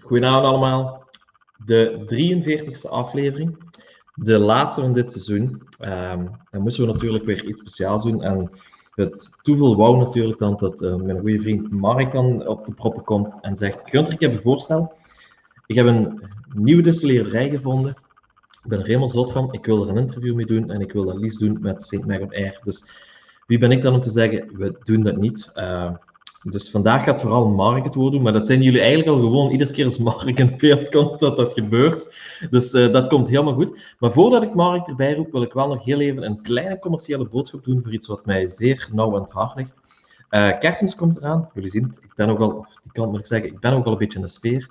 Goedenavond allemaal. De 43e aflevering, de laatste van dit seizoen. Dan moesten we natuurlijk weer iets speciaals doen. En het toeval wou natuurlijk dan dat mijn goede vriend Mark dan op de proppen komt en zegt: Gunther, ik heb een voorstel. Ik heb een nieuwe distilleerderij gevonden. Ik ben er helemaal zot van. Ik wil er een interview mee doen en ik wil dat liefst doen met Nc'nean. Dus wie ben ik dan om te zeggen, we doen dat niet. Dus vandaag gaat vooral Mark het woord doen, maar dat zijn jullie eigenlijk al gewoon iedere keer als Mark in beeld komt dat gebeurt. Dus dat komt helemaal goed. Maar voordat ik Mark erbij roep, wil ik wel nog heel even een kleine commerciële boodschap doen voor iets wat mij zeer nauw aan het hart ligt. Kerstmis komt eraan. Jullie zien het, ik ben ook al, of die kan moet ik zeggen, ik ben ook al een beetje in de sfeer.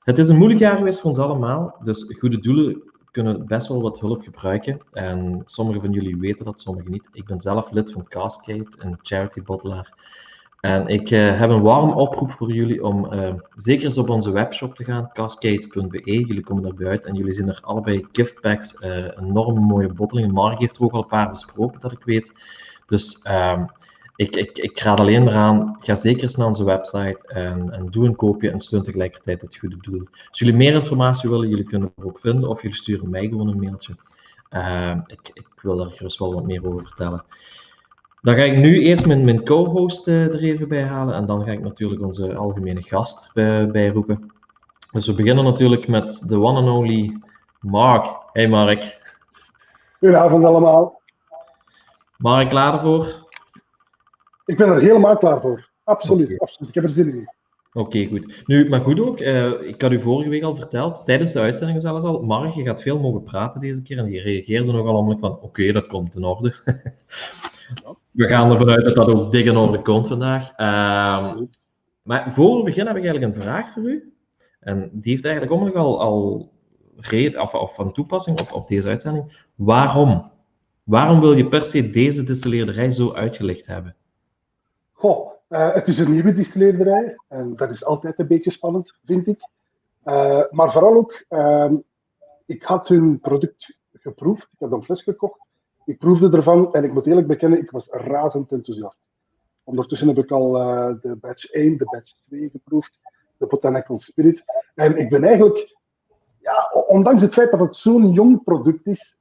Het is een moeilijk jaar geweest voor ons allemaal, dus goede doelen kunnen best wel wat hulp gebruiken. En sommigen van jullie weten dat, sommigen niet. Ik ben zelf lid van Cascade, een charity bottelaar. En ik heb een warm oproep voor jullie om zeker eens op onze webshop te gaan, cascade.be. Jullie komen daarbij uit en jullie zien er allebei giftpacks, enorme mooie bottelingen. Mark heeft er ook al een paar besproken, dat ik weet. Dus ik raad alleen maar aan, ga zeker eens naar onze website en doe een koopje en steun tegelijkertijd het goede doel. Als jullie meer informatie willen, jullie kunnen er ook vinden of jullie sturen mij gewoon een mailtje. Ik wil daar gerust wel wat meer over vertellen. Dan ga ik nu eerst mijn co-host er even bij halen en dan ga ik natuurlijk onze algemene gast bij roepen. Dus we beginnen natuurlijk met de one and only Mark. Hey Mark. Goedenavond allemaal. Mark, klaar ervoor? Ik ben er helemaal klaar voor. Absoluut, okay. Absoluut. Ik heb er zin in. Oké, goed. Nu, maar goed ook, ik had u vorige week al verteld, tijdens de uitzending zelfs al, Mark, je gaat veel mogen praten deze keer en die reageerde nogal allemaal van, oké, dat komt in orde. We gaan ervan uit dat dat ook dik in orde komt vandaag. Maar voor we beginnen heb ik eigenlijk een vraag voor u. En die heeft eigenlijk ook al van toepassing op deze uitzending. Waarom? Waarom wil je per se deze distilleerderij zo uitgelicht hebben? Goh, het is een nieuwe distilleerderij. En dat is altijd een beetje spannend, vind ik. Maar vooral ook, ik had hun product geproefd. Ik had een fles gekocht. Ik proefde ervan en ik moet eerlijk bekennen, ik was razend enthousiast. Ondertussen heb ik al de batch 1, de batch 2 geproefd, de Botanical Spirit. En ik ben eigenlijk, ja, ondanks het feit dat het zo'n jong product is,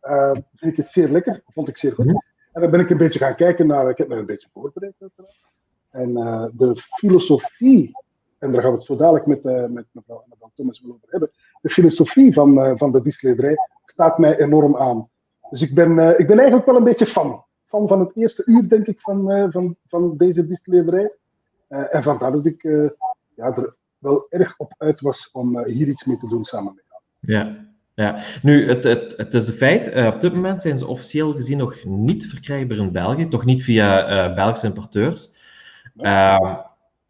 vind ik het zeer lekker, vond ik zeer goed. En dan ben ik een beetje gaan kijken naar, ik heb me een beetje voorbereid uiteraard. En de filosofie, en daar gaan we het zo dadelijk met mevrouw Annabel Thomas wel over hebben, de filosofie van de distilleerderij staat mij enorm aan. Dus ik ben eigenlijk wel een beetje fan van het eerste uur, denk ik, van deze distilleerderij. En vandaar dat ik er wel erg op uit was om hier iets mee te doen samen met jou. Ja. Nu, het is een feit, op dit moment zijn ze officieel gezien nog niet verkrijgbaar in België, toch niet via Belgische importeurs.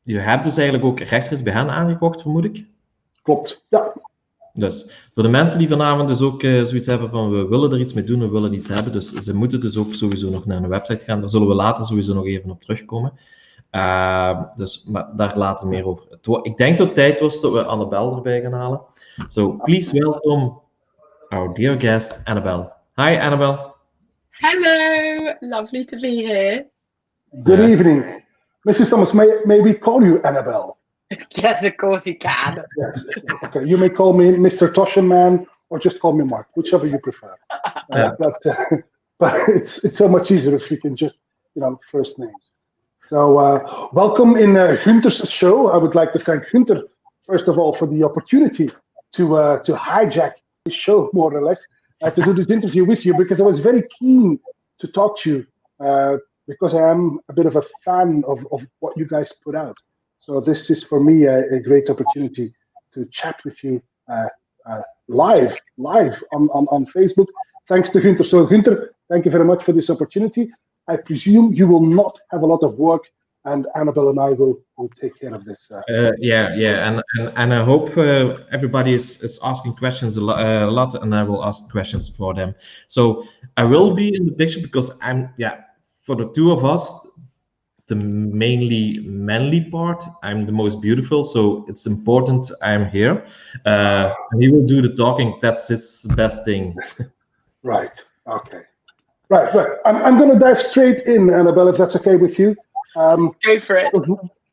Je hebt dus eigenlijk ook rechtstreeks bij hen aangekocht, vermoed ik? Klopt, ja. Dus voor de mensen die vanavond dus ook zoiets hebben van we willen er iets mee doen, we willen iets hebben, dus ze moeten dus ook sowieso nog naar een website gaan. Daar zullen we later sowieso nog even op terugkomen. Maar daar later meer over. Ik denk dat het tijd was dat we Annabel erbij gaan halen. So, please welcome our dear guest, Annabel. Hi, Annabel. Hello, lovely to be here. Good evening. Mrs. Thomas, may we call you Annabel? Yes, of course you can. Yes. Okay, you may call me Mr. Toshenman or just call me Mark, whichever you prefer. But it's so much easier if you can just, first names. So welcome in Gunther's show. I would like to thank Gunther, first of all, for the opportunity to hijack this show, more or less, to do this interview with you, because I was very keen to talk to you, because I am a bit of a fan of what you guys put out. So this is for me a great opportunity to chat with you live on Facebook. Thanks to Gunther. So Gunther, thank you very much for this opportunity. I presume you will not have a lot of work, and Annabel and I will take care of this. And I hope everybody is asking questions a lot, and I will ask questions for them. So I will be in the picture because for the two of us, the mainly manly part, I'm the most beautiful, so it's important I'm here. And he will do the talking. That's his best thing. Right. Okay. Right. I'm going to dive straight in, Annabel, if that's okay with you. Go for it.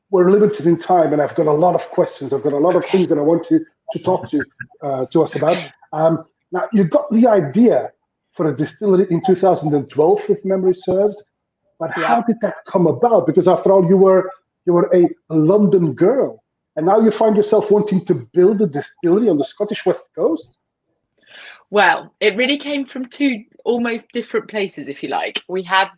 We're limited in time, and I've got a lot of questions. I've got a lot of things that I want to to talk to us about. Now, you got the idea for a distillery in 2012, if memory serves. But how did that come about? Because after all, you were a London girl, and now you find yourself wanting to build a distillery on the Scottish West Coast. Well, it really came from two almost different places, if you like. We had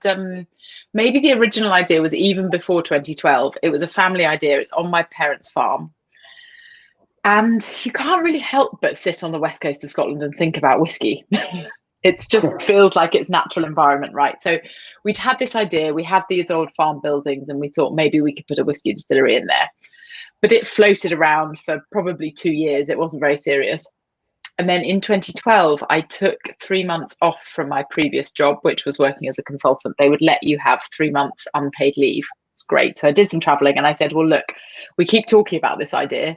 maybe the original idea was even before 2012. It was a family idea. It's on my parents' farm. And you can't really help but sit on the west coast of Scotland and think about whiskey. It just feels like its natural environment, right? So we'd had this idea. We had these old farm buildings, and we thought maybe we could put a whiskey distillery in there. But it floated around for probably 2 years. It wasn't very serious. And then in 2012, I took 3 months off from my previous job, which was working as a consultant. They would let you have 3 months unpaid leave. It's great. So I did some traveling, and I said, well, look, we keep talking about this idea.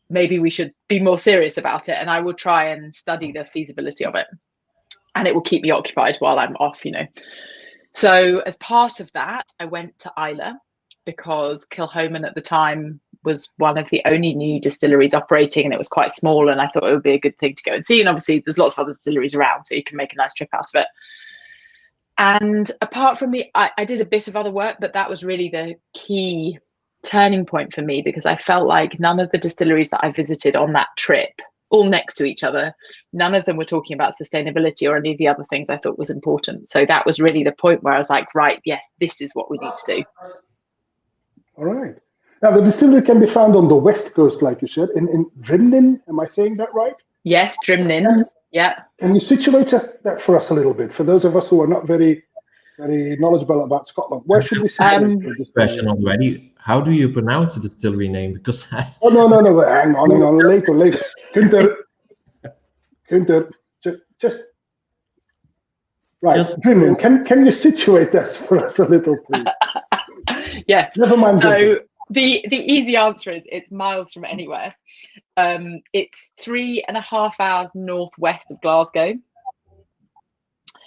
Maybe we should be more serious about it, and I will try and study the feasibility of it. And it will keep me occupied while I'm off, you know. So as part of that, I went to Islay, because Kilchoman at the time was one of the only new distilleries operating, and it was quite small, and I thought it would be a good thing to go and see. And obviously there's lots of other distilleries around, so you can make a nice trip out of it. And apart from I did a bit of other work, but that was really the key turning point for me, because I felt like none of the distilleries that I visited on that trip, all next to each other, none of them were talking about sustainability or any of the other things I thought was important. So that was really the point where I was like, right, yes, this is what we need to do. All right. Now, the distillery can be found on the west coast, like you said, in Nc'nean. Am I saying that right? Yes, Nc'nean. Yeah. Can you situate that for us a little bit? For those of us who are not very, very knowledgeable about Scotland, where should we situate this question already? How do you pronounce the distillery name? Because Oh, no. Hang on. Later. Gunther, just right. Nc'nean, can you situate that for us a little, please? Yes. Never mind. So the easy answer is it's miles from anywhere. It's 3.5 hours northwest of Glasgow.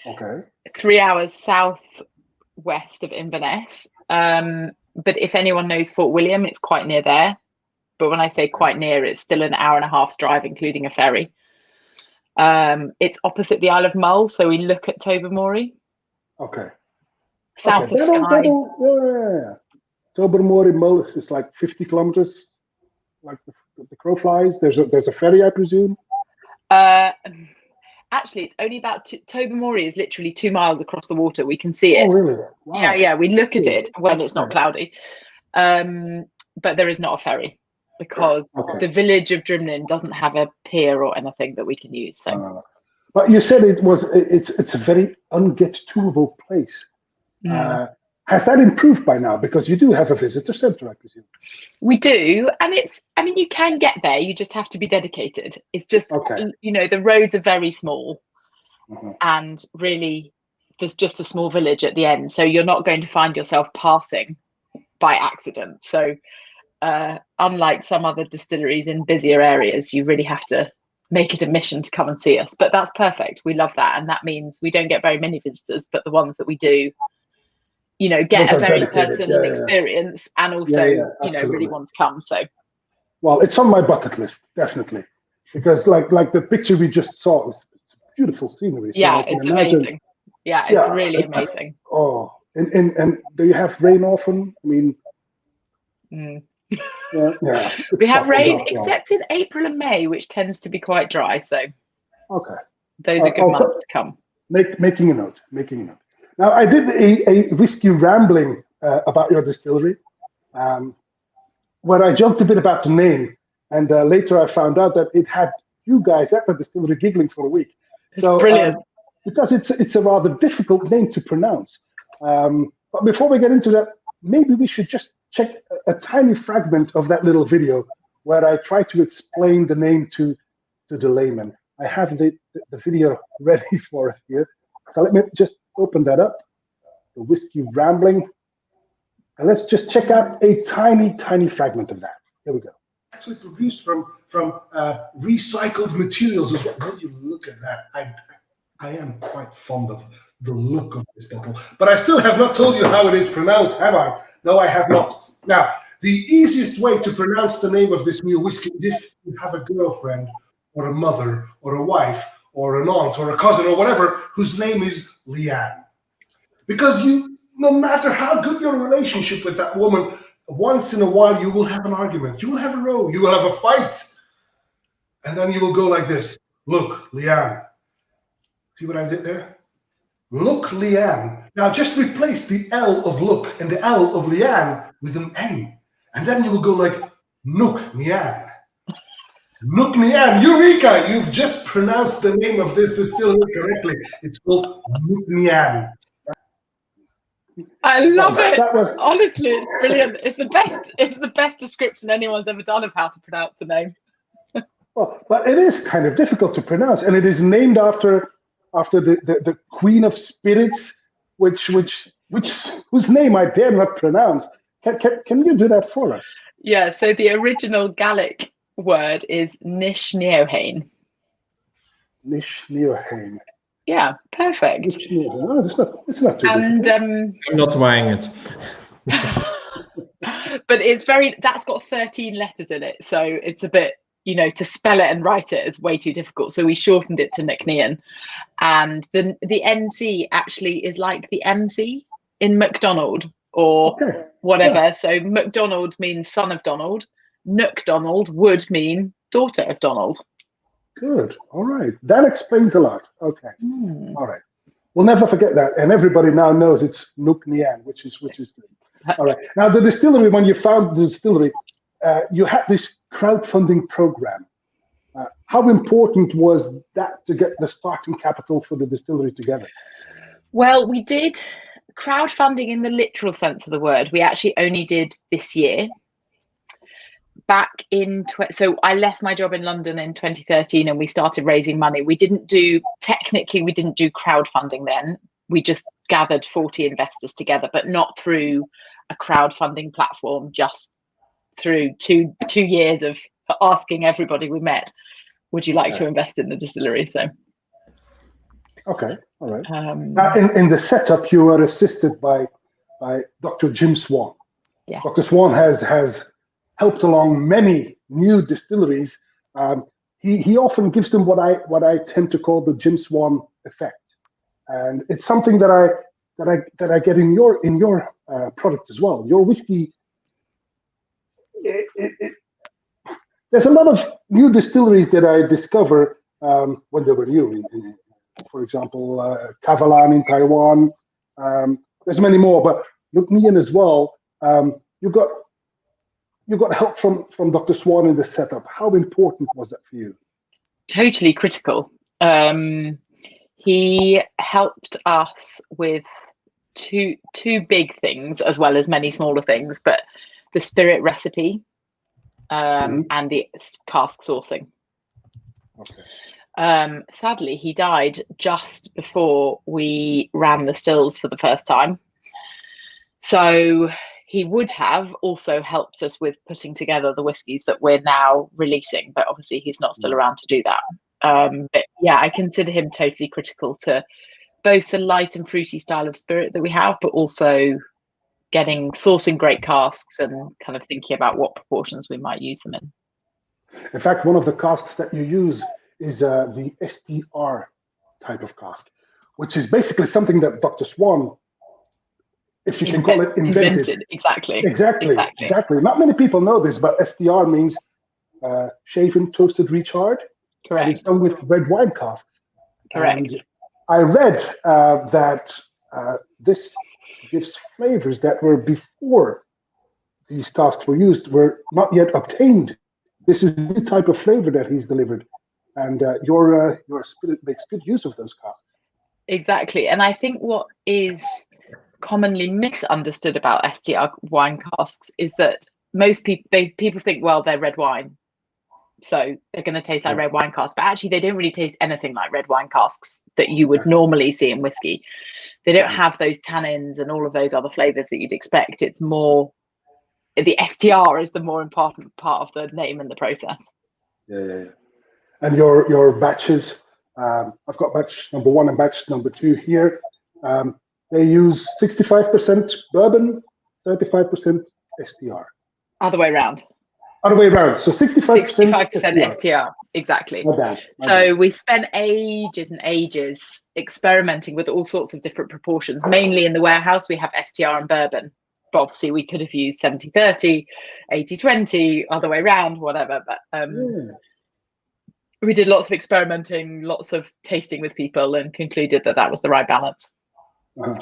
Okay. 3 hours southwest of Inverness. But if anyone knows Fort William, it's quite near there. But when I say quite near, it's still an hour and a half's drive, including a ferry. It's opposite the Isle of Mull, so we look at Tobermory. Okay. South of Skye. Yeah. Tobermory, Mull is like 50 kilometers, like the crow flies. There's a ferry, I presume. Actually, it's only about Tobermory is literally 2 miles across the water. We can see it. Oh, really? Wow. Yeah. We look at it when it's not cloudy. But there is not a ferry, because the village of Nc'nean doesn't have a pier or anything that we can use. So, but you said it's a very unget-to-able place. Has that improved by now? Because you do have a visitor centre, I presume. We do, and you can get there. You just have to be dedicated. It's just, the roads are very small, and really, there's just a small village at the end. So you're not going to find yourself passing by accident. So unlike some other distilleries in busier areas, you really have to make it a mission to come and see us. But that's perfect. We love that, and that means we don't get very many visitors, but the ones that we do, get a very personal experience, and also really want to come. So, well, it's on my bucket list, definitely, because like the picture we just saw, it's beautiful scenery. So it's amazing. It's really amazing. Oh, and do you have rain often? I mean, we have rain, except in April and May, which tends to be quite dry. So, those are good months to come. Making a note. Now, I did a whiskey rambling about your distillery, where I joked a bit about the name, and later I found out that it had you guys at the distillery giggling for a week. So, brilliant. Because it's a rather difficult name to pronounce. But before we get into that, maybe we should just check a tiny fragment of that little video where I try to explain the name to the layman. I have the video ready for us here. So let me just open that up, the whiskey rambling, and let's just check out a tiny fragment of that. Here we go. Actually produced from recycled materials as well. When you look at that, I am quite fond of the look of this bottle, but I still have not told you how it is pronounced, have I? No, I have not. Now, the easiest way to pronounce the name of this new whiskey is if you have a girlfriend or a mother or a wife or an aunt or a cousin or whatever whose name is Leanne. Because no matter how good your relationship with that woman, once in a while you will have an argument, you will have a row, you will have a fight. And then you will go like this. Look, Leanne. See what I did there? Look, Leanne. Now just replace the L of look and the L of Leanne with an N. And then you will go like, Nc'nean. Nc'nean. Eureka! You've just pronounced the name of this distillery correctly. It's called Nc'nean. I love it. Honestly, it's brilliant. It's the best description anyone's ever done of how to pronounce the name. Well, but it is kind of difficult to pronounce, and it is named after the Queen of Spirits, whose name I dare not pronounce. Can you do that for us? Yeah. So the original Gaelic word is Nc'nean. Nc'nean. Yeah, perfect. No, it's not too and I'm not buying it. But that's got 13 letters in it, so it's a bit, to spell it and write it is way too difficult. So we shortened it to Nc'nean, and the NC actually is like the MC in McDonald or whatever. Yeah. So McDonald means son of Donald. Donald would mean daughter of Donald. Good. All right. That explains a lot. Okay. All right. We'll never forget that. And everybody now knows it's Nc'nean, which is good. All right. Now, the distillery, when you found the distillery, you had this crowdfunding program. How important was that to get the starting capital for the distillery together? Well, we did crowdfunding in the literal sense of the word. We actually only did this year. Back so I left my job in London in 2013 and we started raising money. We didn't do crowdfunding then. We just gathered 40 investors together, but not through a crowdfunding platform, just through two years of asking everybody we met, would you like to invest in the distillery? So. Okay, all right. Now in the setup, you were assisted by Dr. Jim Swan. Yeah. Dr. Swan has helped along many new distilleries. He often gives them what I tend to call the Jim Swan effect, and it's something that I get in your product as well. Your whiskey. There's a lot of new distilleries that I discover when they were new. For example, Kavalan in Taiwan. There's many more, but Nc'nean as well. You got help from Dr. Swan in the setup. How important was that for you? Totally critical. He helped us with two big things as well as many smaller things, but the spirit recipe and the cask sourcing. Okay. Sadly, he died just before we ran the stills for the first time. So he would have also helped us with putting together the whiskies that we're now releasing, but obviously he's not still around to do that. But yeah, I consider him totally critical to both the light and fruity style of spirit that we have, but also sourcing great casks and kind of thinking about what proportions we might use them in. In fact, one of the casks that you use is the STR type of cask, which is basically something that Dr. Swan, if you can call it, invented. Exactly. Not many people know this, but STR means shaven, toasted, recharred. Correct. It's done with red wine casks. Correct. And I read that this gives flavors that were before these casks were used, were not yet obtained. This is a new type of flavor that he's delivered. And your spirit makes good use of those casks. Exactly. And I think what is commonly misunderstood about STR wine casks is that most people think, well, they're red wine, so they're going to taste like red wine casks, but actually they don't really taste anything like red wine casks that you would normally see in whiskey. They don't have those tannins and all of those other flavors that you'd expect. It's more, the STR is the more important part of the name and the process. Yeah. And your batches, I've got batch number 1 and batch number 2 here. They use 65% bourbon, 35% STR. Other way around. Other way around. So 65% STR. Exactly. My bad. So we spent ages and ages experimenting with all sorts of different proportions. Mainly in the warehouse, we have STR and bourbon. But obviously, we could have used 70-30, 80-20, other way around, whatever. But we did lots of experimenting, lots of tasting with people, and concluded that that was the right balance.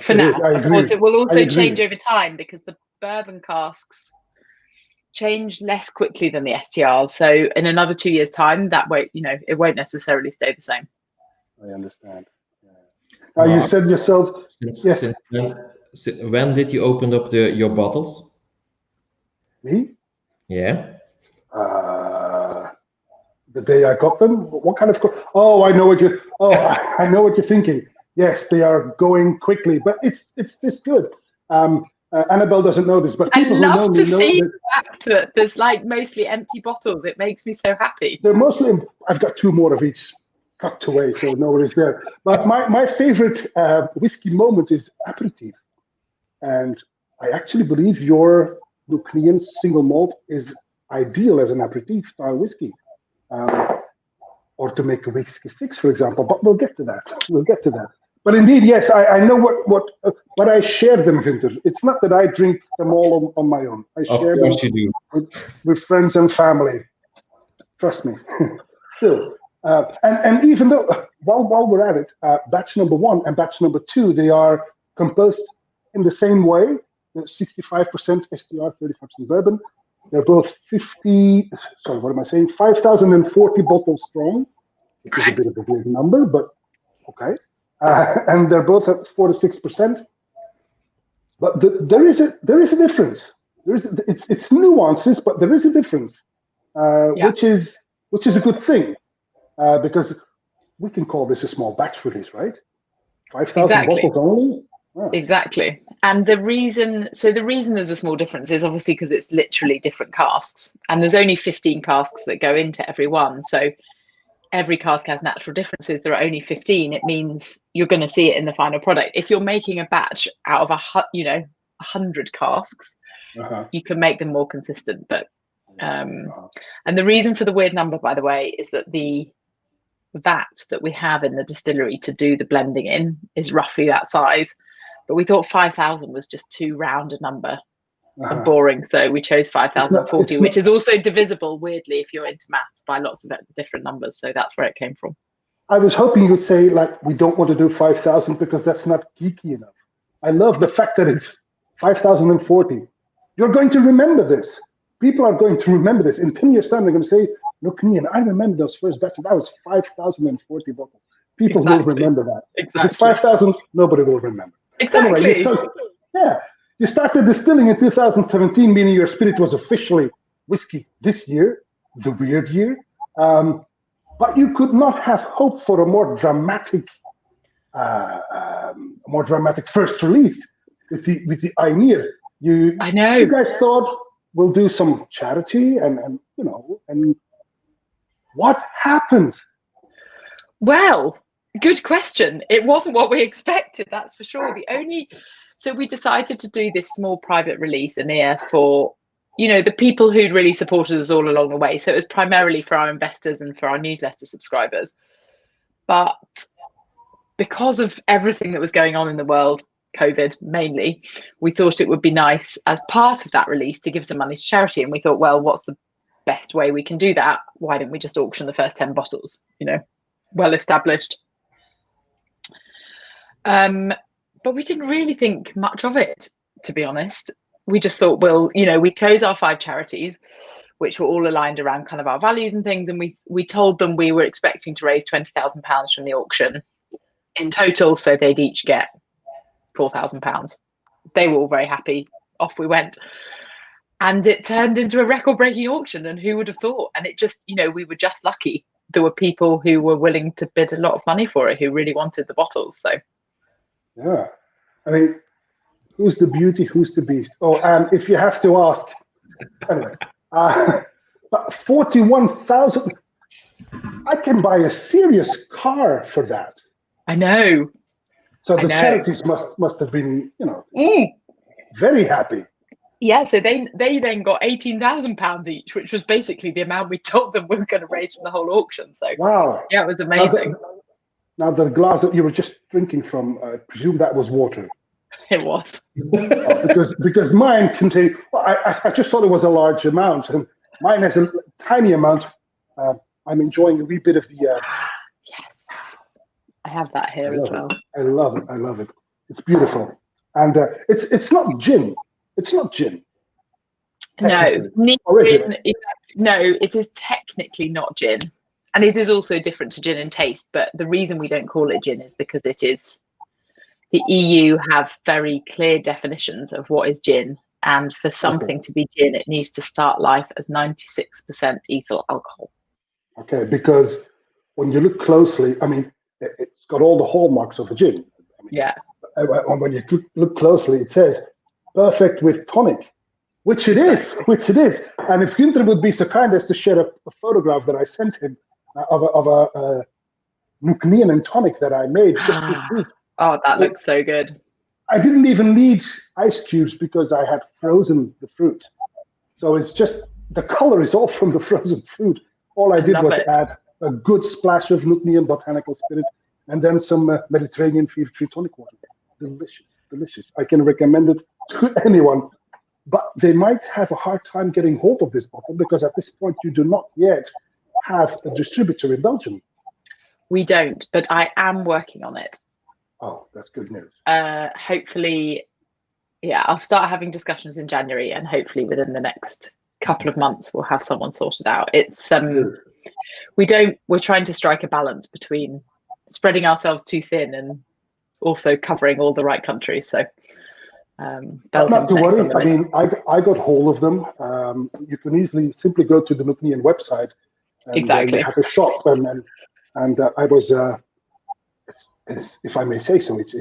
For now, of course, it will also change over time because the bourbon casks change less quickly than the STRs. So in another 2 years' time, that won't, it won't necessarily stay the same. I understand. Yeah. You said yourself. When did you open up your bottles? Me? Yeah. The day I got them. What kind of? I know what you. I know what you're thinking. Yes, they are going quickly, but it's good. Annabel doesn't know this, but people who know me know that there's like mostly empty bottles. It makes me so happy. They're mostly. I've got 2 more of each tucked away, so nobody's there. But my favorite whiskey moment is aperitif, and I actually believe your Nc'nean single malt is ideal as an aperitif style whiskey, or to make a whiskey 6, for example. But we'll get to that. But indeed, yes, I know what I share them, Winter. It's not that I drink them all on my own. I share them with friends and family. Trust me. Still, and even though while we're at it, batch number 1 and batch number 2, they are composed in the same way. 65% STR, 35% bourbon. They're both 5,040 bottles strong, which is a bit of a weird number, but okay. And they're both at 4 to 6%. But there is a difference. It's nuances, but there is a difference, which is a good thing, because we can call this a small batch release, right? 5,000 bottles only. Yeah. Exactly. And the reason there's a small difference is obviously because it's literally different casks, and there's only 15 casks that go into every one. So every cask has natural differences. There are only 15. It means you're going to see it in the final product. If you're making a batch out of 100 casks, you can make them more consistent. But and the reason for the weird number, by the way, is that the vat that we have in the distillery to do the blending in is roughly that size. But we thought 5,000 was just too round a number and boring, so we chose 5,040, which is also divisible, weirdly, if you're into maths, by lots of different numbers. So that's where it came from. I was hoping you'd say, like, we don't want to do 5,000 because that's not geeky enough. I love the fact that it's 5,040. You're going to remember this. People are going to remember this. In 10 years' time, they're going to say, look, Nc'nean, I remember those first batches. That was 5,040 bottles. People will remember that. Exactly. If it's 5,000, nobody will remember. Exactly. Anyway, you started distilling in 2017, meaning your spirit was officially whiskey this year, the weird year. But you could not have hoped for a more dramatic first release with the Nc'nean. I know. You guys thought we'll do some charity, and what happened? Well, good question. It wasn't what we expected, that's for sure. So we decided to do this small private release, Nc'nean, for, the people who'd really supported us all along the way. So it was primarily for our investors and for our newsletter subscribers. But because of everything that was going on in the world, COVID mainly, we thought it would be nice as part of that release to give some money to charity. And we thought, well, what's the best way we can do that? Why don't we just auction the first 10 bottles, well established. But we didn't really think much of it, to be honest. We just thought, we chose our 5 charities, which were all aligned around kind of our values and things. And we told them we were expecting to raise £20,000 from the auction in total. So they'd each get £4,000. They were all very happy. Off we went. And it turned into a record-breaking auction. And who would have thought? And it just, we were just lucky. There were people who were willing to bid a lot of money for it, who really wanted the bottles. So, yeah, I mean, who's the beauty? Who's the beast? Oh, and if you have to ask, anyway, but 41,000. I can buy a serious car for that. I know. So the charities must have been, very happy. Yeah, so they then got £18,000 each, which was basically the amount we told them we were going to raise from the whole auction. So Wow. yeah, it was amazing. Now the glass that you were just drinking from, I presume that was water. It was. Because mine contained, well, I just thought it was a large amount, and mine has a tiny amount. I'm enjoying a wee bit of the. Yes, I have that here as well. I love it. I love it. It's beautiful, and it's not gin. It's not gin. No, Or is it? No, it is technically not gin, and it is also different to gin in taste. But the reason we don't call it gin is because it is. The EU have very clear definitions of what is gin, and for something to be gin, it needs to start life as 96% ethyl alcohol. Okay, because when you look closely, I mean, it's got all the hallmarks of a gin. I mean, yeah. When you look closely, it says perfect with tonic, which it is, And if Günther would be so kind as to share a photograph that I sent him of a Nc'nean and tonic that I made just this week. Oh, that looks so good. I didn't even need ice cubes because I had frozen the fruit. So it's just, the color is all from the frozen fruit. All I did was add a good splash of Nc'nean botanical spirit and then some Mediterranean fever tree tonic water. Delicious, delicious. I can recommend it to anyone. But they might have a hard time getting hold of this bottle because at this point you do not yet have a distributor in Belgium. We don't, but I am working on it. Oh, that's good news. Hopefully, yeah, I'll start having discussions in January, and hopefully within the next couple of months we'll have someone sorted out. It's we're trying to strike a balance between spreading ourselves too thin and also covering all the right countries. So not to worry. I mean, I got hold of them. You can simply go to the Nc'nean website and exactly have a shop, and I was. It's, if I may say so, it's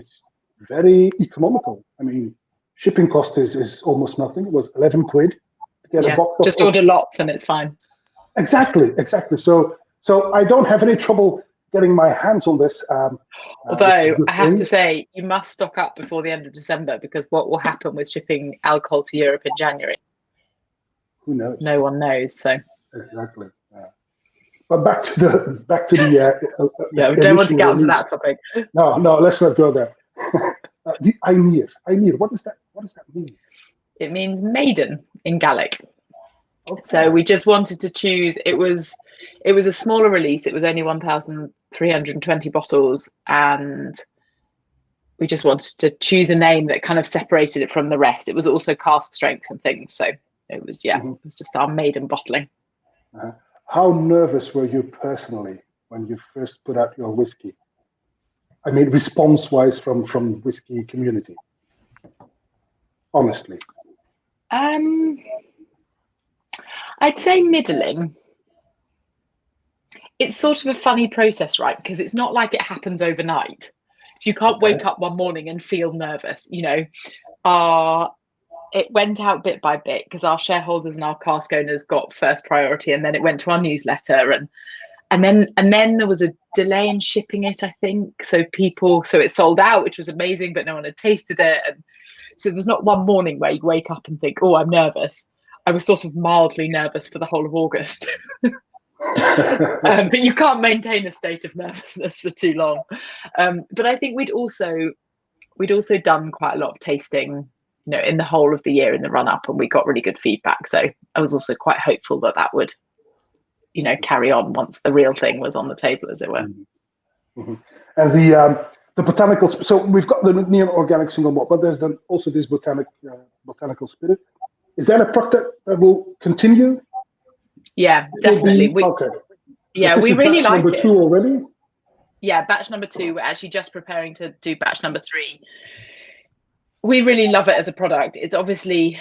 very economical. I mean, shipping cost is almost nothing. It was 11 quid to get a box. Just order lots and it's fine. Exactly. So I don't have any trouble getting my hands on this. Although I have to say, you must stock up before the end of December, because what will happen with shipping alcohol to Europe in January? Who knows? No one knows. So exactly. Yeah. But back to the yeah, we don't want to get onto that topic. No, let's not go there. The Nc'nean. What does that mean? It means maiden in Gaelic. Okay. So we just wanted to choose. It was a smaller release. It was only 1,320 bottles, and we just wanted to choose a name that kind of separated it from the rest. It was also cask strength and things. So it was it was just our maiden bottling. How nervous were you personally when you first put out your whiskey? I mean, response-wise from whiskey community. Honestly. I'd say middling. It's sort of a funny process, right? Because it's not like it happens overnight. So you can't wake up one morning and feel nervous. You know, it went out bit by bit because our shareholders and our cask owners got first priority, and then it went to our newsletter, and then there was a delay in shipping it, I think. So it sold out, which was amazing, but no one had tasted it. And so there's not one morning where you wake up and think, oh, I'm nervous. I was sort of mildly nervous for the whole of August. But you can't maintain a state of nervousness for too long. But I think we'd also done quite a lot of tasting, you know, in the whole of the year in the run up, and we got really good feedback. So I was also quite hopeful that would, you know, carry on once the real thing was on the table, as it were. Mm-hmm. And the botanicals. So we've got the Nc'nean organic single malt, but there's then also this botanical spirit. Is that a product that will continue? Yeah, definitely. Okay. Yeah, we really like it. Number 2 already. Yeah, batch number 2. We're actually just preparing to do batch number 3. We really love it as a product. It's obviously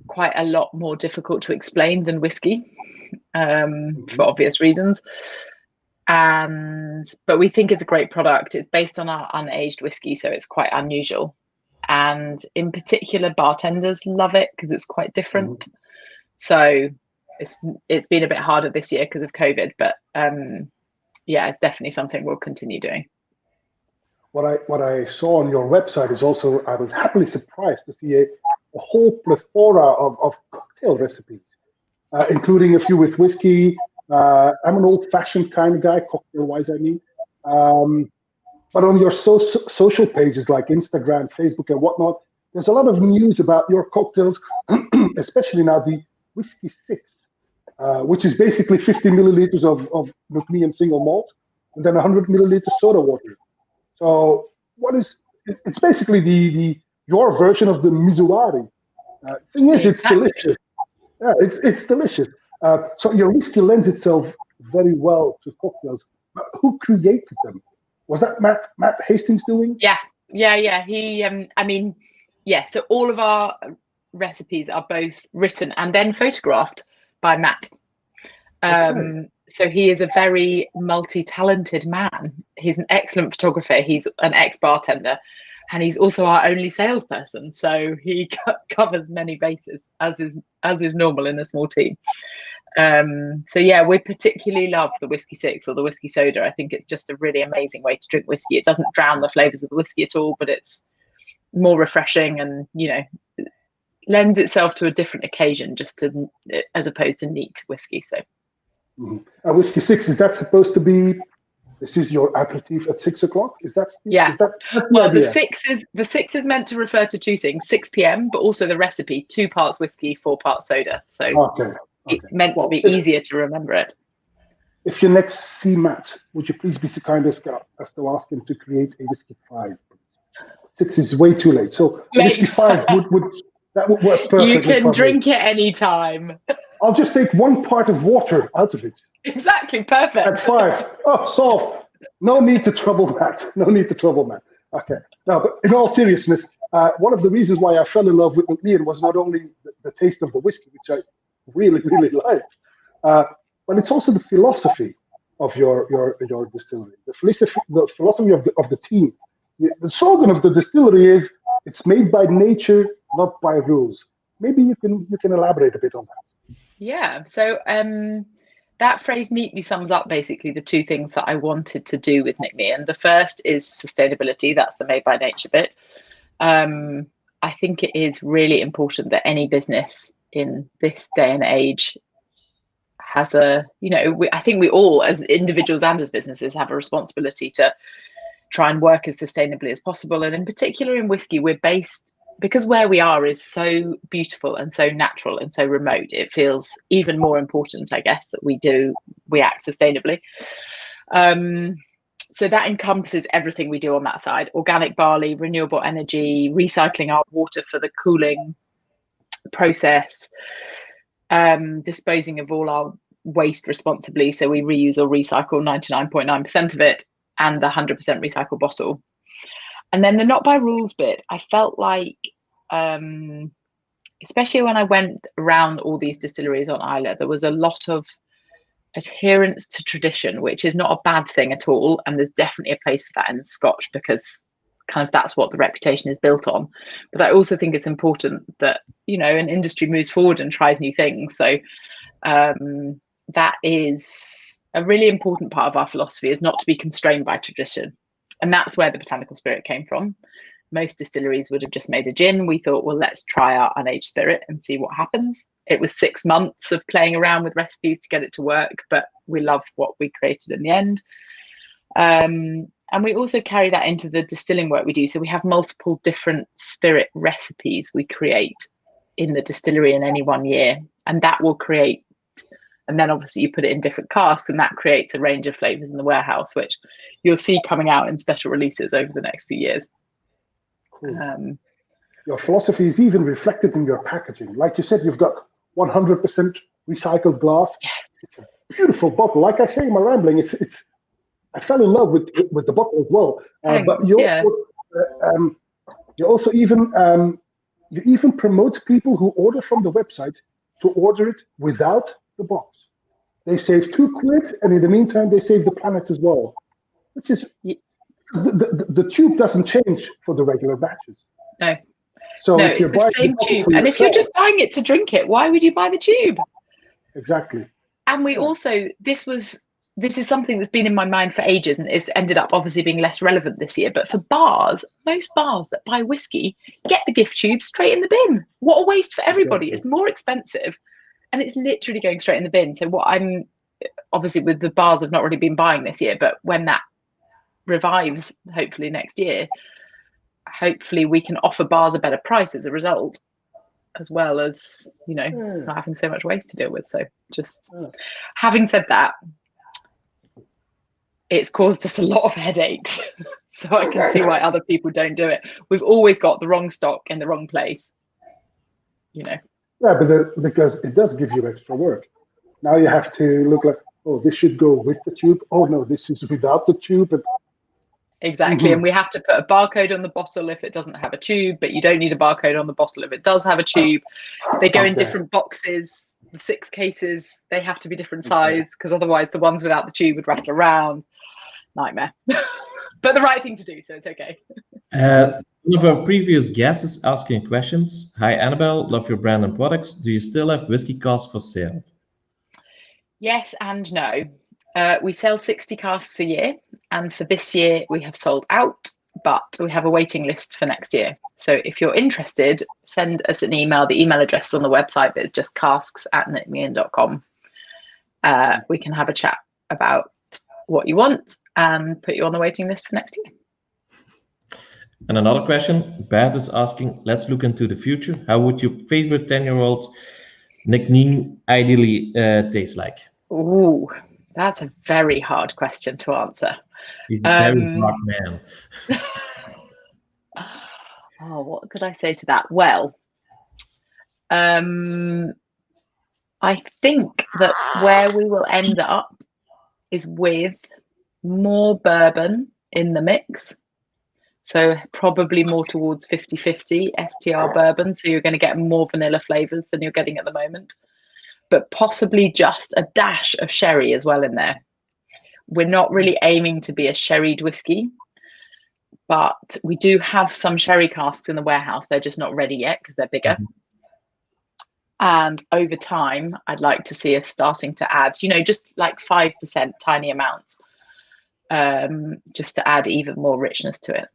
quite a lot more difficult to explain than whiskey, for obvious reasons. But we think it's a great product. It's based on our unaged whiskey, so it's quite unusual. And in particular, bartenders love it because it's quite different. So it's been a bit harder this year because of COVID, but yeah, it's definitely something we'll continue doing. What I saw on your website is also, I was happily surprised to see a whole plethora of cocktail recipes, including a few with whiskey. I'm an old-fashioned kind of guy, cocktail-wise, I mean. But on your social pages like Instagram, Facebook, and whatnot, there's a lot of news about your cocktails, especially now the Whisky 6, which is basically 50 milliliters of Nc'nean single malt, and then 100 milliliters soda water. So it's basically your version of the mizuari. Thing is, it's delicious. Yeah, it's delicious. So your whiskey lends itself very well to cocktails. But who created them? Was that Matt Hastings doing? Yeah. He, so all of our recipes are both written and then photographed by Matt. Okay. So he is a very multi-talented man. He's an excellent photographer. He's an ex-bartender, and he's also our only salesperson. So he covers many bases, as is normal in a small team. We particularly love the Whisky 6 or the Whisky Soda. I think it's just a really amazing way to drink whiskey. It doesn't drown the flavors of the whiskey at all, but it's more refreshing and, lends itself to a different occasion as opposed to neat whiskey. So. Mm-hmm. Whisky 6, is that supposed to be? This is your aperitif at 6 o'clock. Is that? Yeah. Is that the 6 is meant to refer to two things: 6 p.m., but also the recipe: 2 parts whiskey, 4 parts soda. So it's meant to be easier to remember it. If you next see Matt, would you please be so kind as to ask him to create a Whisky 5? 6 is way too late. So Whisky 5 would work perfectly. You can drink it anytime. I'll just take 1 part of water out of it. Exactly, perfect. At 5. Oh, solved. No need to trouble Matt. Okay. Now, but in all seriousness, one of the reasons why I fell in love with Nc'nean was not only the taste of the whiskey, which I really, really liked, but it's also the philosophy of your distillery, the philosophy of the team. The slogan of the distillery is, "It's made by nature, not by rules." Maybe you can elaborate a bit on that. Yeah. So that phrase neatly sums up basically the 2 things that I wanted to do with Nc'nean. The first is sustainability. That's the made by nature bit. I think it is really important that any business in this day and age has I think we all, as individuals and as businesses, have a responsibility to try and work as sustainably as possible. And in particular in whiskey, we're based, because where we are is so beautiful and so natural and so remote, it feels even more important, I guess, that we act sustainably. So that encompasses everything we do on that side: organic barley, renewable energy, recycling our water for the cooling process, disposing of all our waste responsibly. So we reuse or recycle 99.9% of it, and the 100% recycled bottle. And then the not by rules bit, I felt like, especially when I went around all these distilleries on Islay, there was a lot of adherence to tradition, which is not a bad thing at all. And there's definitely a place for that in Scotch, because kind of that's what the reputation is built on. But I also think it's important that, an industry moves forward and tries new things. So that is a really important part of our philosophy, is not to be constrained by tradition. And that's where the botanical spirit came from. Most distilleries would have just made a gin. We thought, well, let's try our unaged spirit and see what happens. It was 6 months of playing around with recipes to get it to work, but we love what we created in the end. And we also carry that into the distilling work we do. So we have multiple different spirit recipes we create in the distillery in any one year. And that will create, and then obviously you put it in different casks, and that creates a range of flavors in the warehouse, which you'll see coming out in special releases over the next few years. Cool. Your philosophy is even reflected in your packaging. Like you said, you've got 100% recycled glass. Yes. It's a beautiful bottle. Like I say in my rambling, I fell in love with the bottle as well. But you also even promote people who order from the website to order it without the box. They save £2, and in the meantime, they save the planet as well. Which is the tube doesn't change for the regular batches. No. So no, if it's the same tube. And if you're just buying it to drink it, why would you buy the tube? Exactly. And we also, this was this is something that's been in my mind for ages, and it's ended up obviously being less relevant this year. But for bars, most bars that buy whiskey get the gift tube straight in the bin. What a waste for everybody. Exactly. It's more expensive and it's literally going straight in the bin. So what I'm obviously with the bars have not really been buying this year, but when that revives, hopefully next year, hopefully we can offer bars a better price as a result, as well as, you know, not having so much waste to deal with. So just having said that, it's caused us a lot of headaches. So I can see why other people don't do it. We've always got the wrong stock in the wrong place, you know. Yeah, but because it does give you extra work. Now you have to look like, oh, this should go with the tube. Oh no, this is without the tube. Exactly, and we have to put a barcode on the bottle if it doesn't have a tube, but you don't need a barcode on the bottle if it does have a tube. They go in different boxes. The 6 cases, they have to be different size, because otherwise the ones without the tube would rattle around. Nightmare. But the right thing to do, so it's okay. One of our previous guests is asking questions. Hi Annabel, love your brand and products. Do you still have whiskey casks for sale? Yes and no. We sell 60 casks a year, and for this year we have sold out, but we have a waiting list for next year. So if you're interested, send us an email. The email address is on the website, but it's just casks@nc'nean.com. We can have a chat about what you want and put you on the waiting list for next year. And another question, Bert is asking, let's look into the future. How would your favorite 10-year-old Nc'nean ideally taste like? Ooh, that's a very hard question to answer. He's a very dark man. Oh, what could I say to that? Well, I think that where we will end up is with more bourbon in the mix. So probably more towards 50-50 STR bourbon. So you're going to get more vanilla flavors than you're getting at the moment, but possibly just a dash of sherry as well in there. We're not really aiming to be a sherried whiskey, but we do have some sherry casks in the warehouse. They're just not ready yet because they're bigger. And over time, I'd like to see us starting to add, you know, just like 5%, tiny amounts, just to add even more richness to it.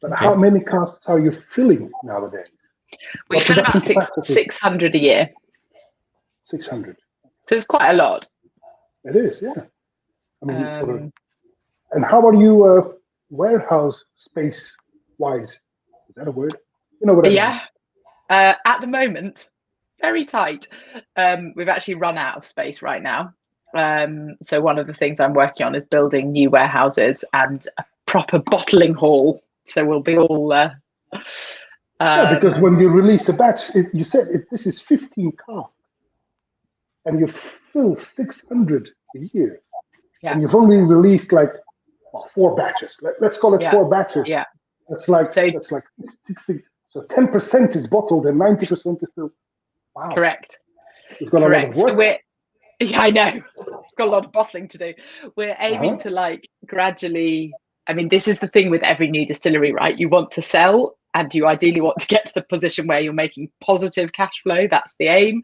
But how many casks are you filling nowadays? We fill about 600 a year. 600. So it's quite a lot. It is, yeah. I mean, and how are you warehouse space wise? Is that a word? You know what I mean? Yeah. At the moment, very tight. We've actually run out of space right now. So one of the things I'm working on is building new warehouses and a proper bottling hall. So we'll be all yeah, because when you release a batch, you said this is 15 casks, and you fill 600 a year, and you've only released like 4 batches. Let's call it 4 batches. Yeah, that's like 60. So 10% is bottled and 90% is still. Wow. Correct. We've got a lot of work. So yeah, I know. We've got a lot of bottling to do. We're aiming to like gradually. I mean, this is the thing with every new distillery, right? You want to sell and you ideally want to get to the position where you're making positive cash flow. That's the aim.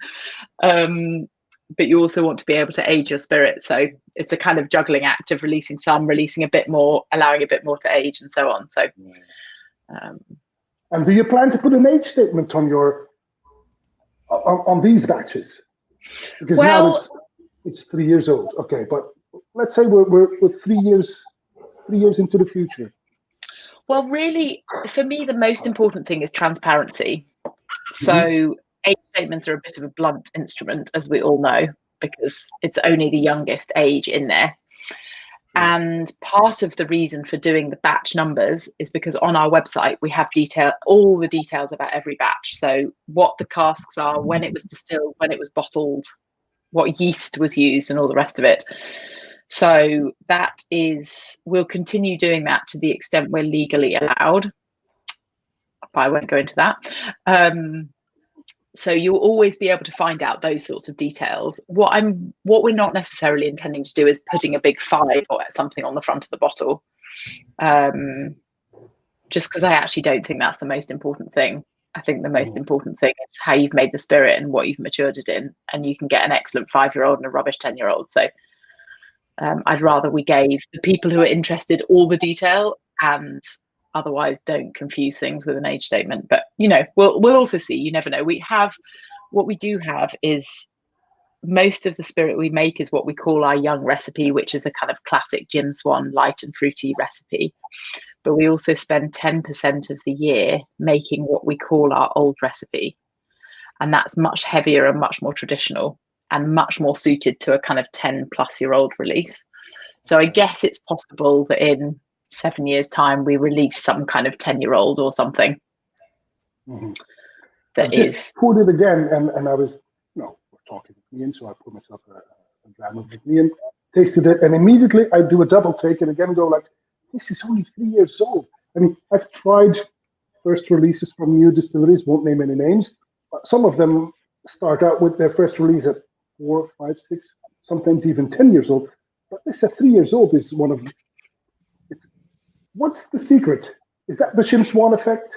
But you also want to be able to age your spirit. So it's a kind of juggling act of releasing some, releasing a bit more, allowing a bit more to age and so on. So, and do you plan to put an age statement on your on these batches? Because now it's 3 years old. Okay, but let's say we're 3 years into the future. Well, really, for me, the most important thing is transparency. So age statements are a bit of a blunt instrument, as we all know, because it's only the youngest age in there. And part of the reason for doing the batch numbers is because on our website, we have all the details about every batch. So what the casks are, when it was distilled, when it was bottled, what yeast was used and all the rest of it. So we'll continue doing that to the extent we're legally allowed. But I won't go into that. So you'll always be able to find out those sorts of details. What we're not necessarily intending to do is putting a big 5 or something on the front of the bottle. Just because I actually don't think that's the most important thing. I think the most important thing is how you've made the spirit and what you've matured it in. And you can get an excellent 5-year-old and a rubbish 10-year-old. So I'd rather we gave the people who are interested all the detail, and otherwise don't confuse things with an age statement. But we'll also see. You never know. What we do have is most of the spirit we make is what we call our young recipe, which is the kind of classic Jim Swan light and fruity recipe. But we also spend 10% of the year making what we call our old recipe. And that's much heavier and much more traditional and much more suited to a kind of 10-plus-year-old release. So I guess it's possible that in 7 years' time, we release some kind of 10-year-old or something. Mm-hmm. That is. Poured it again, and I was, we're talking Nc'nean, so I put myself a gram of Nc'nean, tasted it, and immediately I do a double take and again go like, this is only 3 years old. I mean, I've tried first releases from new distilleries, won't name any names, but some of them start out with their first release at 4, 5, 6, sometimes even 10 years old. But this at 3 years old is one of. What's the secret? Is that the Jim Swan effect?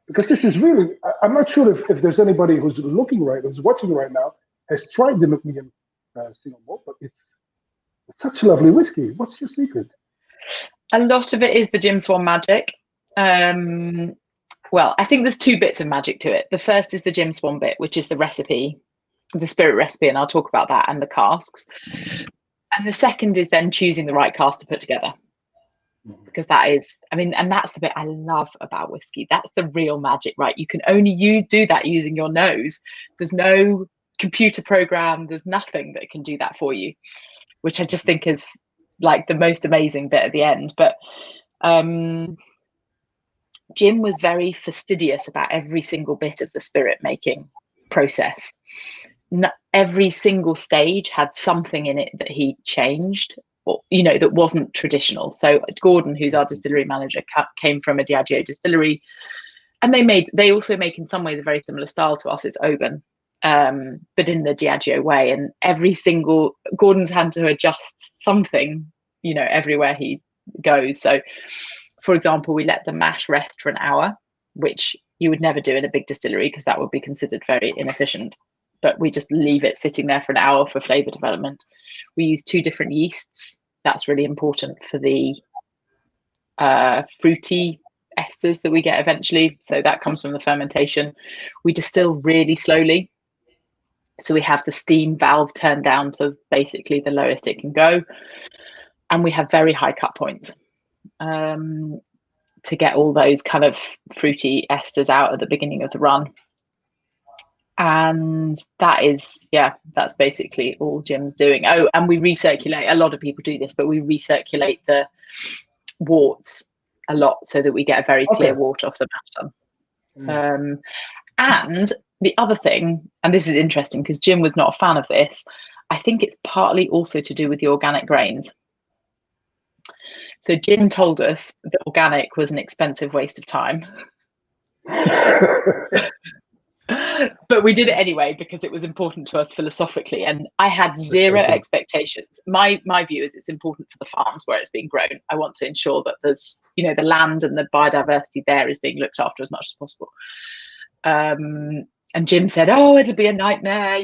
Because this is really, I'm not sure if there's anybody who's watching right now, has tried the Nc'nean single malt, but it's such a lovely whiskey. What's your secret? A lot of it is the Jim Swan magic. Well, I think there's 2 bits of magic to it. The first is the Jim Swan bit, which is the recipe, the spirit recipe, and I'll talk about that, and the casks. And the second is then choosing the right cask to put together. Because that is, and that's the bit I love about whiskey. That's the real magic, right? You can only do that using your nose. There's no computer program. There's nothing that can do that for you, which I just think is like the most amazing bit at the end. But Jim was very fastidious about every single bit of the spirit making process. Every single stage had something in it that he changed, or that wasn't traditional. So Gordon, who's our distillery manager, came from a Diageo distillery, and they also make in some ways a very similar style to us. It's Oban, but in the Diageo way. And Gordon's had to adjust something, everywhere he goes. So, for example, we let the mash rest for an hour, which you would never do in a big distillery because that would be considered very inefficient. But we just leave it sitting there for an hour for flavor development. We use 2 different yeasts. That's really important for the fruity esters that we get eventually. So that comes from the fermentation. We distill really slowly. So we have the steam valve turned down to basically the lowest it can go. And we have very high cut points to get all those kind of fruity esters out at the beginning of the run. And that's basically all Jim's doing. Oh, and we recirculate. A lot of people do this, but we recirculate the worts a lot so that we get a very clear wort off the mash tun. And the other thing, and this is interesting because Jim was not a fan of this, I think it's partly also to do with the organic grains. So Jim told us that organic was an expensive waste of time. But we did it anyway because it was important to us philosophically, and I had zero expectations. My view is it's important for the farms where it's being grown. I want to ensure that there's the land and the biodiversity there is being looked after as much as possible. And Jim said, oh, it'll be a nightmare,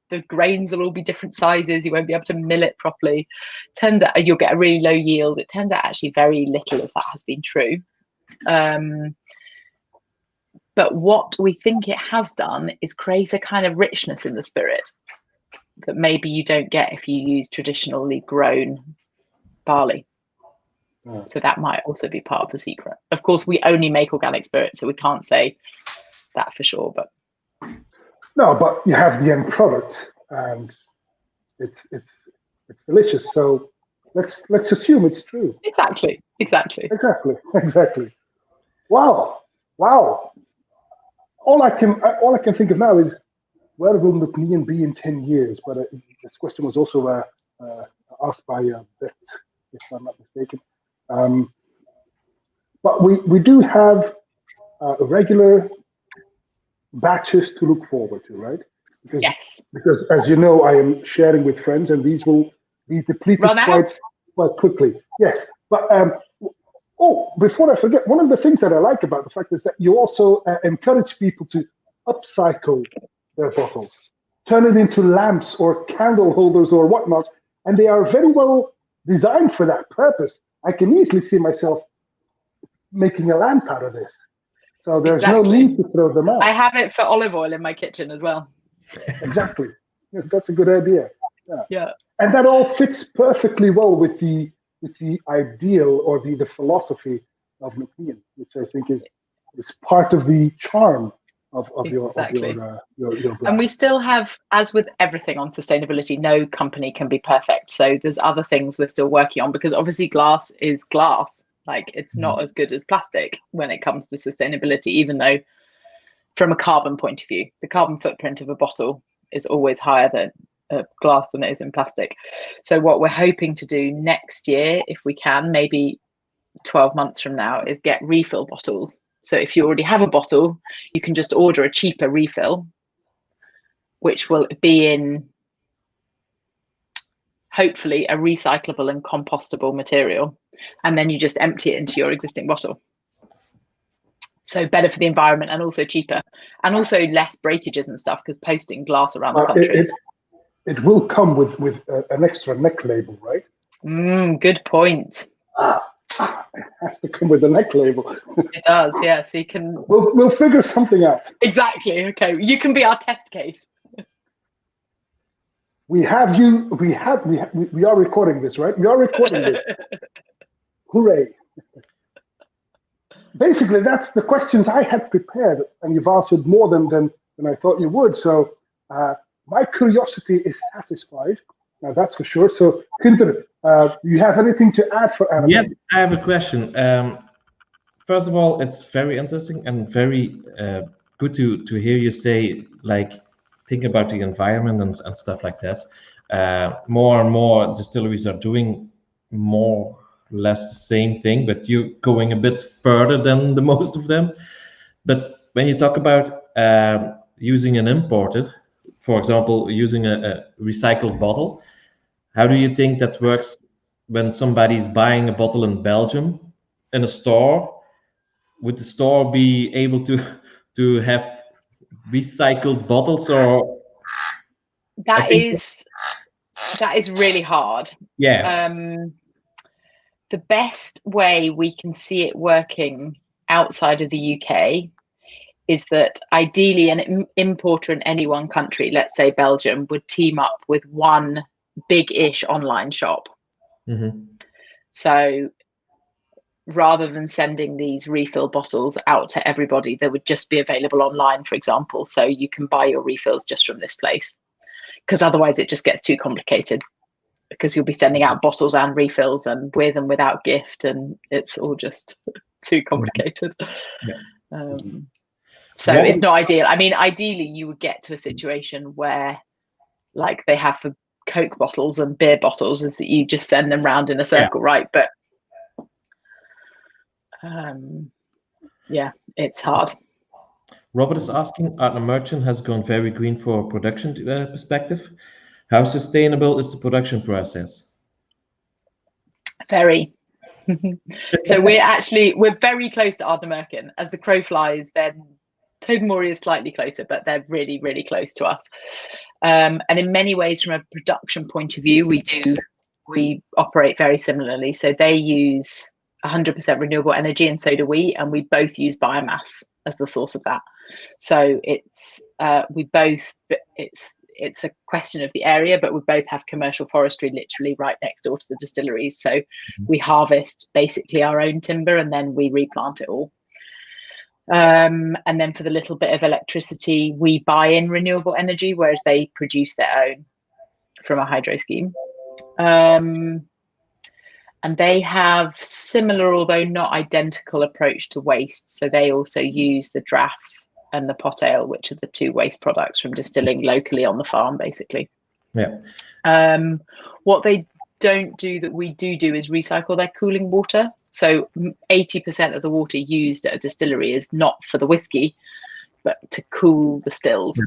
the grains will all be different sizes, you won't be able to mill it properly. Turns out you'll get a really low yield. It turns out actually very little of that has been true. But what we think it has done is create a kind of richness in the spirit that maybe you don't get if you use traditionally grown barley. So that might also be part of the secret. Of course, we only make organic spirit, so we can't say that for sure. But no, but you have the end product, and it's delicious. So let's assume it's true. Exactly. Wow. All I can think of now is where will Nc'nean be in 10 years? But this question was also asked by Beth, if I'm not mistaken. But we do have regular batches to look forward to, right? Because as you know, I am sharing with friends, and these will be depleted quite quickly. Yes, but before I forget, one of the things that I like about the fact is that you also encourage people to upcycle their bottles, turn it into lamps or candle holders or whatnot, and they are very well designed for that purpose. I can easily see myself making a lamp out of this. So there's no need to throw them out. I have it for olive oil in my kitchen as well. Exactly. Yeah, that's a good idea. Yeah. And that all fits perfectly well with the ideal or the philosophy of Nc'nean, which I think is part of the charm of your brand. And we still have, as with everything on sustainability, no company can be perfect. So there's other things we're still working on, because obviously glass is glass. Like, it's not as good as plastic when it comes to sustainability, even though from a carbon point of view, the carbon footprint of a bottle is always higher than glass than it is in plastic. So what we're hoping to do next year, if we can, maybe 12 months from now, is get refill bottles. So if you already have a bottle, you can just order a cheaper refill, which will be in hopefully a recyclable and compostable material, and then you just empty it into your existing bottle. So better for the environment and also cheaper, and also less breakages and stuff, because posting glass around the country it will come with an extra neck label, right? Good point. It has to come with a neck label. It does, yeah. So you can. We'll figure something out. Exactly. Okay, you can be our test case. We are recording this, right? We are recording this. Hooray. Basically, that's the questions I had prepared, and you've answered more than I thought you would. So my curiosity is satisfied. Now, that's for sure. So, Gunther, do you have anything to add for Annabel? Yes, I have a question. First of all, it's very interesting and very good to hear you say, like, think about the environment and stuff like that. More and more distilleries are doing more or less the same thing, but you going a bit further than the most of them. But when you talk about using an imported, for example, using a recycled bottle, how do you think that works when somebody's buying a bottle in Belgium in a store? Would the store be able to have recycled bottles, or that is really hard. Yeah. The best way we can see it working outside of the UK is that ideally an importer in any one country, let's say Belgium, would team up with one big-ish online shop. So rather than sending these refill bottles out to everybody, they would just be available online, for example. So you can buy your refills just from this place, because otherwise it just gets too complicated, because you'll be sending out bottles and refills and with and without gift, and it's all just too complicated. So it's not ideal. I mean, ideally you would get to a situation where, like they have for Coke bottles and beer bottles, is that you just send them round in a circle, right? But yeah, it's hard. Robert is asking, Art Merchant has gone very green for a production perspective. How sustainable is the production process? Very. So we're very close to Ardnamurchan. As the crow flies, then Tobermory is slightly closer, but they're really, really close to us. And in many ways, from a production point of view, we operate very similarly. So they use 100% renewable energy, and so do we, and we both use biomass as the source of that. So it's a question of the area, but we both have commercial forestry literally right next door to the distilleries. So we harvest basically our own timber and then we replant it all. And then for the little bit of electricity, we buy in renewable energy, whereas they produce their own from a hydro scheme. And they have similar, although not identical, approach to waste. So they also use the draff and the pot ale, which are the two waste products from distilling locally on the farm, basically. Yeah. What they don't do that we do is recycle their cooling water. So 80% of the water used at a distillery is not for the whiskey, but to cool the stills.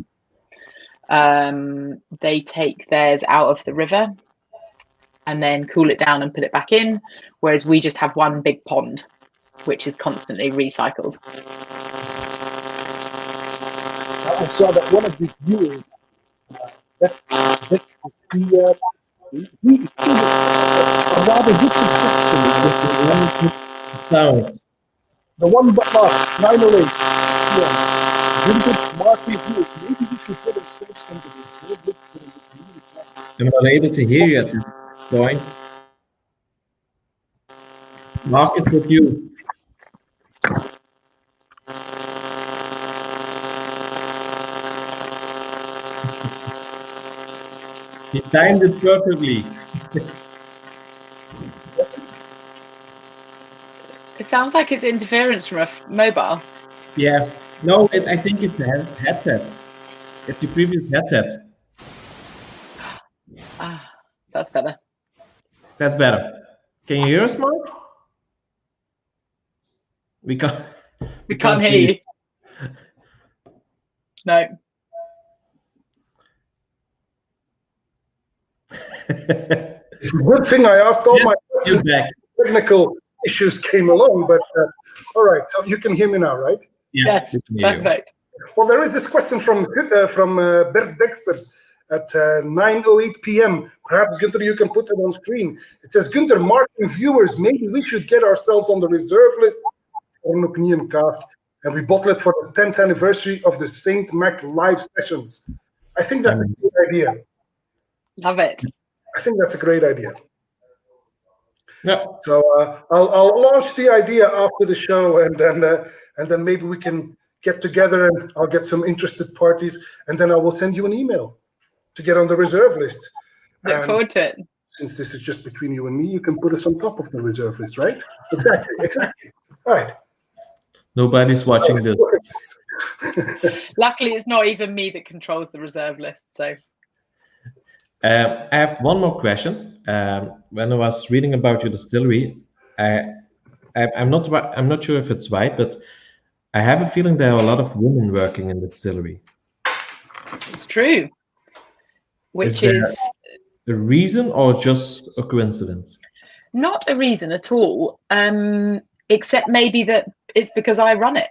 They take theirs out of the river and then cool it down and put it back in, whereas we just have one big pond, which is constantly recycled. I saw that one of the viewers left the Wie is een rather good suggestion? Sound. The one that last 908. Yeah. Vintage Mark reviews. Maybe we should put ourselves on the reserve list for this new class. I'm not able to hear you at this point. Mark, it's with you. He timed it perfectly. It sounds like it's interference from a mobile. Yeah. No, I think it's a headset. It's your previous headset. Ah, that's better. That's better. Can you hear us, Mark? We can't. We can't hear you. No. It's a good thing I asked all my questions. Technical issues came along, but all right. So you can hear me now, right? Yeah, yes, perfect. Well, there is this question from Bert Dexters at 9:08 p.m. Perhaps, Gunther, you can put it on screen. It says, Gunther, Mark and viewers, maybe we should get ourselves on the reserve list for Nc'nean cast, and we bottle it for the 10th anniversary of the Saint Mac live sessions. I think that's a good idea. Love it. I think that's a great idea. Yeah. So I'll launch the idea after the show, and then maybe we can get together, and I'll get some interested parties, and then I will send you an email to get on the reserve list. Look forward to it. Since this is just between you and me, you can put us on top of the reserve list, right? Exactly. Right. Nobody's watching this. Luckily, it's not even me that controls the reserve list. So I have one more question. When I was reading about your distillery, I'm not sure if it's right, but I have a feeling there are a lot of women working in the distillery. It's true. Which is a reason or just a coincidence? Not a reason at all, except maybe that it's because I run it.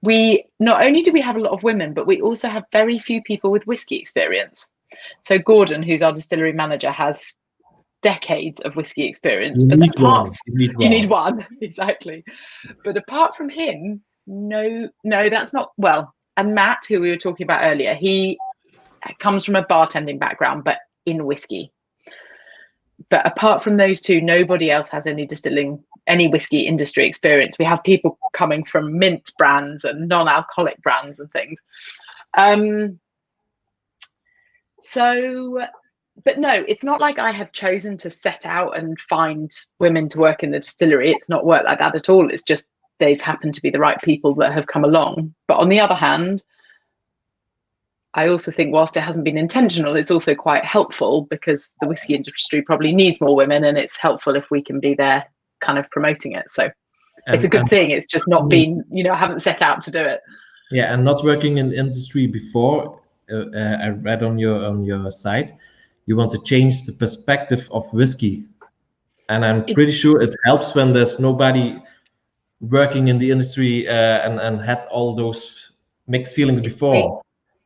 We not only do we have a lot of women, but we also have very few people with whiskey experience. So Gordon, who's our distillery manager, has decades of whiskey experience. You need one, exactly. But apart from him, no, that's not well. And Matt, who we were talking about earlier, he comes from a bartending background, but in whiskey. But apart from those two, nobody else has any whiskey industry experience. We have people coming from mint brands and non-alcoholic brands and things. But no, it's not like I have chosen to set out and find women to work in the distillery. It's not worked like that at all. It's just they've happened to be the right people that have come along. But on the other hand, I also think whilst it hasn't been intentional, it's also quite helpful because the whiskey industry probably needs more women, and it's helpful if we can be there kind of promoting it. So it's a good thing. It's just not been, I haven't set out to do it. Yeah, and not working in the industry before, I read on your site, you want to change the perspective of whiskey. And I'm pretty sure it helps when there's nobody working in the industry and had all those mixed feelings before.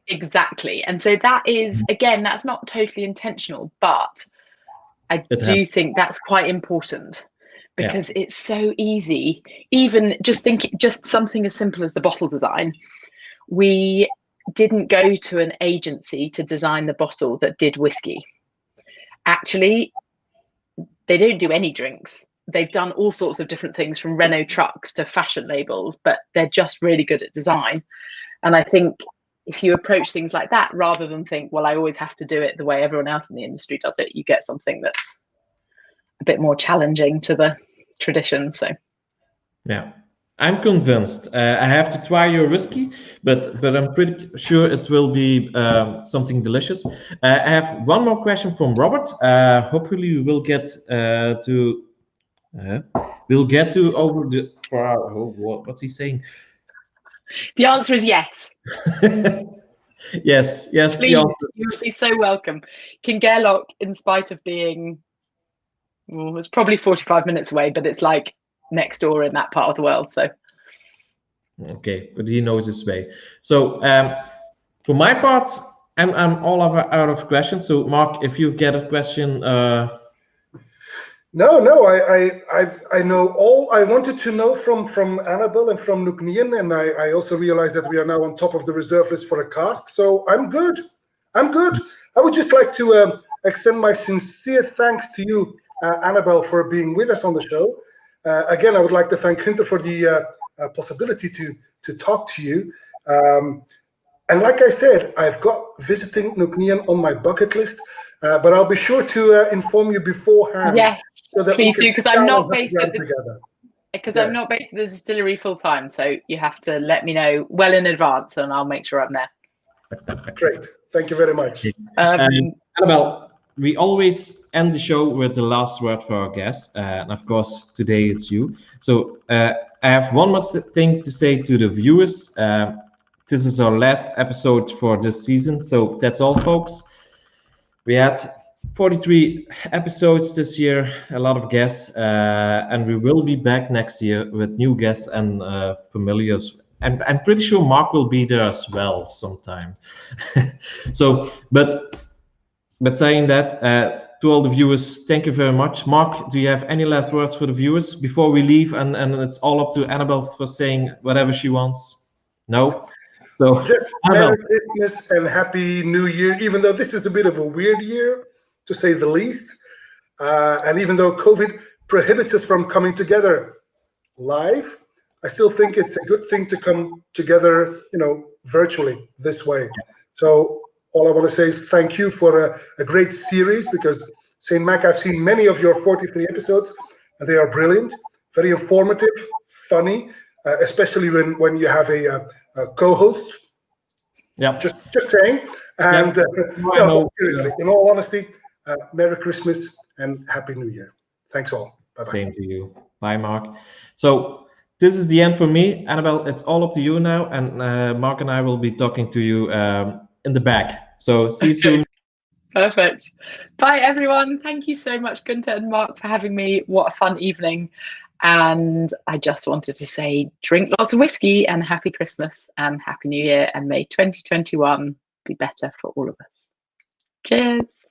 Exactly. And so that is, again, that's not totally intentional, but I do think that's quite important because it's so easy. Even just something as simple as the bottle design. We didn't go to an agency to design the bottle that did whiskey. Actually, they don't do any drinks. They've done all sorts of different things from Renault trucks to fashion labels, but they're just really good at design. And I think if you approach things like that, rather than think, well, I always have to do it the way everyone else in the industry does it, you get something that's a bit more challenging to the tradition. So, yeah, I'm convinced. I have to try your whiskey, but I'm pretty sure it will be something delicious. I have one more question from Robert. Hopefully, we will get what's he saying? The answer is yes. yes. Please, you would be so welcome. Kingairloch, in spite of being, it's probably 45 minutes away, but it's like next door in that part of the world. So, okay, but he knows his way. So, for my part, I'm all out of questions. So Mark, if you get a question, No, I know all I wanted to know from Annabel and from Nc'nean, and I also realized that we are now on top of the reserve list for a cask. So I'm good. I would just like to extend my sincere thanks to you, Annabel, for being with us on the show. Again, I would like to thank Günther for the possibility to talk to you. And like I said, I've got visiting Nc'nean on my bucket list, but I'll be sure to inform you beforehand. Yes, so that please do, because I'm not based at I'm not based at the distillery full time. So you have to let me know well in advance, and I'll make sure I'm there. Great, thank you very much. Annabel, we always end the show with the last word for our guests, and of course today it's you. So I have one more thing to say to the viewers. This is our last episode for this season, so that's all, folks. We had 43 episodes this year, a lot of guests, and we will be back next year with new guests and familiars. And I'm pretty sure Mark will be there as well sometime. So, but saying that, to all the viewers, thank you very much. Mark, do you have any last words for the viewers before we leave? And it's all up to Annabel for saying whatever she wants. No? So, just Merry Christmas and Happy New Year, even though this is a bit of a weird year, to say the least. And even though COVID prohibits us from coming together live, I still think it's a good thing to come together, virtually this way. So all I want to say is thank you for a great series, because St. Mac, I've seen many of your 43 episodes, and they are brilliant, very informative, funny, especially when you have a co-host. Yeah, just saying. And seriously, in all honesty, Merry Christmas and Happy New Year. Thanks all. Bye-bye. Same to you. Bye, Mark. So this is the end for me. Annabel, it's all up to you now, and Mark and I will be talking to you in the back. So see you soon. Perfect. Bye, everyone. Thank you so much, Günther and Mark, for having me. What a fun evening. And I just wanted to say, drink lots of whiskey and Happy Christmas and Happy New Year, and may 2021 be better for all of us. Cheers.